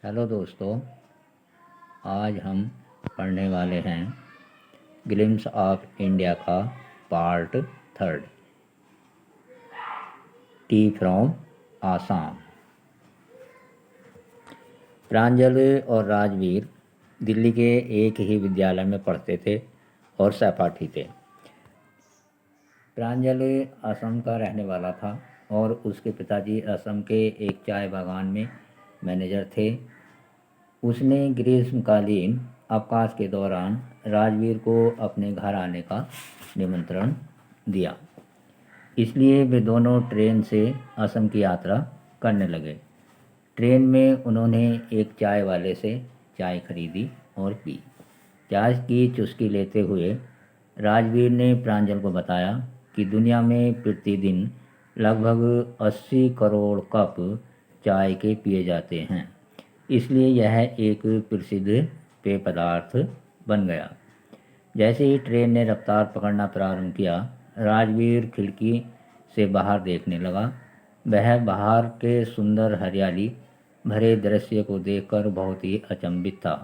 Hello दोस्तों, आज हम पढ़ने वाले हैं ग्लिम्स ऑफ इंडिया का part third, tea from Assam. Pranjal और राजवीर दिल्ली के एक ही विद्यालय में पढ़ते थे और सहपाठी थे। प्रांजल असम का रहने वाला था और उसके पिताजी असम के एक चाय बागान में मैनेजर थे। उसने ग्रीष्मकालीन अवकाश के दौरान राजवीर को अपने घर आने का निमंत्रण दिया, इसलिए वे दोनों ट्रेन से असम की यात्रा करने लगे। ट्रेन में उन्होंने एक चाय वाले से चाय खरीदी और पी। चाय की चुस्की लेते हुए राजवीर ने प्रांजल को बताया कि दुनिया में प्रतिदिन लगभग 80 करोड़ कप चाय के पिए जाते हैं, इसलिए यह एक प्रसिद्ध पेय पदार्थ बन गया। जैसे ही ट्रेन ने रफ्तार पकड़ना प्रारंभ किया, राजवीर खिड़की से बाहर देखने लगा। वह बाहर के सुंदर हरियाली भरे दृश्य को देखकर बहुत ही अचंभित था।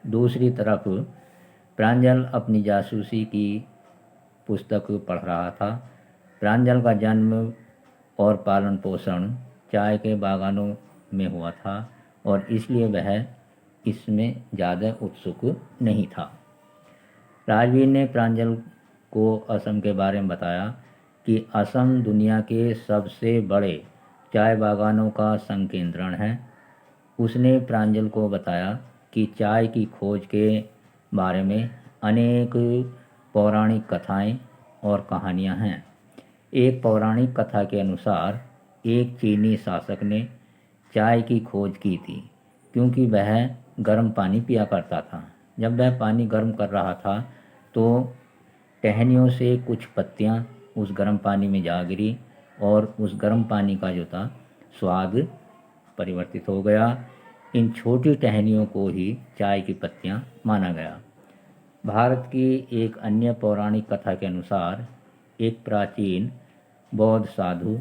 दूसरी तरफ प्रांजल अपनी जासूसी की पुस्तक पढ़ रहा था। प्रांजल का जन्म और पालन पोषण चाय के बागानों में हुआ था और इसलिए वह इसमें ज़्यादा उत्सुक नहीं था। राजवीर ने प्रांजल को असम के बारे में बताया कि असम दुनिया के सबसे बड़े चाय बागानों का संकेंद्रण है। उसने प्रांजल को बताया कि चाय की खोज के बारे में अनेक पौराणिक कथाएं और कहानियां हैं। एक पौराणिक कथा के अनुसार एक चीनी शासक ने चाय की खोज की थी, क्योंकि वह गर्म पानी पिया करता था। जब वह पानी गर्म कर रहा था तो टहनियों से कुछ पत्तियां उस गर्म पानी में जा गिरी और उस गर्म पानी का जो था स्वाद परिवर्तित हो गया। इन छोटी टहनियों को ही चाय की पत्तियां माना गया। भारत की एक अन्य पौराणिक कथा के अनुसार एक प्राचीन बौद्ध साधु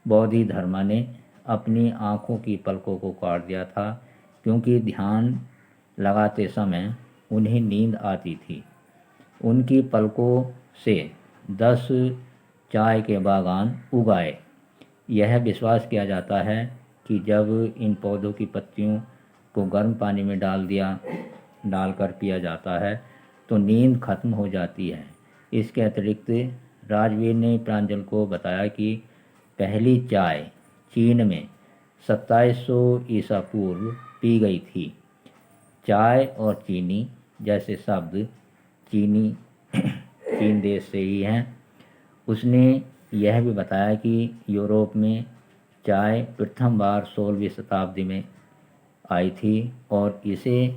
बोधिधर्मा ने अपनी आँखों की पलकों को काट दिया था, क्योंकि ध्यान लगाते समय उन्हें नींद आती थी। उनकी पलकों से 10 चाय के बागान उगाए। यह विश्वास किया जाता है कि जब इन पौधों की पत्तियों को गर्म पानी में डालकर पिया जाता है तो नींद खत्म हो जाती है। इसके अतिरिक्त राजवीर ने प्रांजल को बताया कि पहली चाय चीन में 2700 ईसा पूर्व पी गई थी। चाय और चीनी जैसे शब्द चीन देश से ही हैं। उसने यह भी बताया कि यूरोप में चाय प्रथम बार 16वीं शताब्दी में आई थी और इसे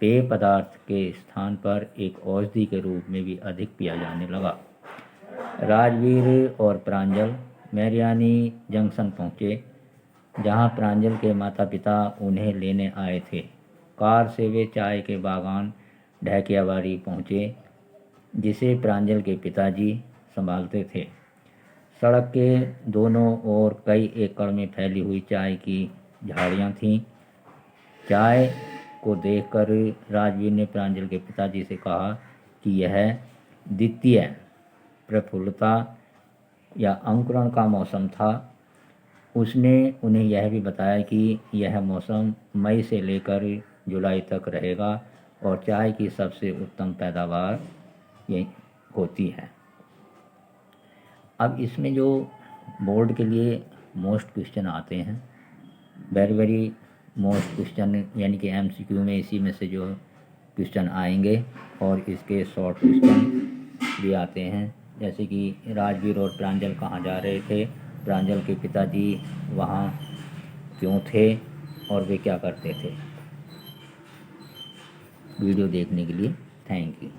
पेय पदार्थ के स्थान पर एक औषधि के रूप में भी अधिक पिया जाने लगा। राजवीर और प्रांजल मैरियानी जंक्शन पहुँचे, जहाँ प्रांजल के माता पिता उन्हें लेने आए थे। कार से वे चाय के बागान ढेकियाबाड़ी पहुँचे, जिसे प्रांजल के पिताजी संभालते थे। सड़क के दोनों ओर कई एकड़ में फैली हुई चाय की झाड़ियाँ थीं। चाय को देखकर राजवीर ने प्रांजल के पिताजी से कहा कि यह द्वितीय प्रफुल्लता या अंकुरण का मौसम था। उसने उन्हें यह भी बताया कि यह मौसम मई से लेकर जुलाई तक रहेगा और चाय की सबसे उत्तम पैदावार यही होती है। अब इसमें जो बोर्ड के लिए मोस्ट क्वेश्चन आते हैं, वेरी मोस्ट क्वेश्चन, यानी कि एमसीक्यू में इसी में से जो क्वेश्चन आएंगे और इसके शॉर्ट क्वेश्चन भी आते हैं। जैसे कि राजवीर और प्रांजल कहाँ जा रहे थे, प्रांजल के पिताजी वहाँ क्यों थे और वे क्या करते थे। वीडियो देखने के लिए थैंक यू।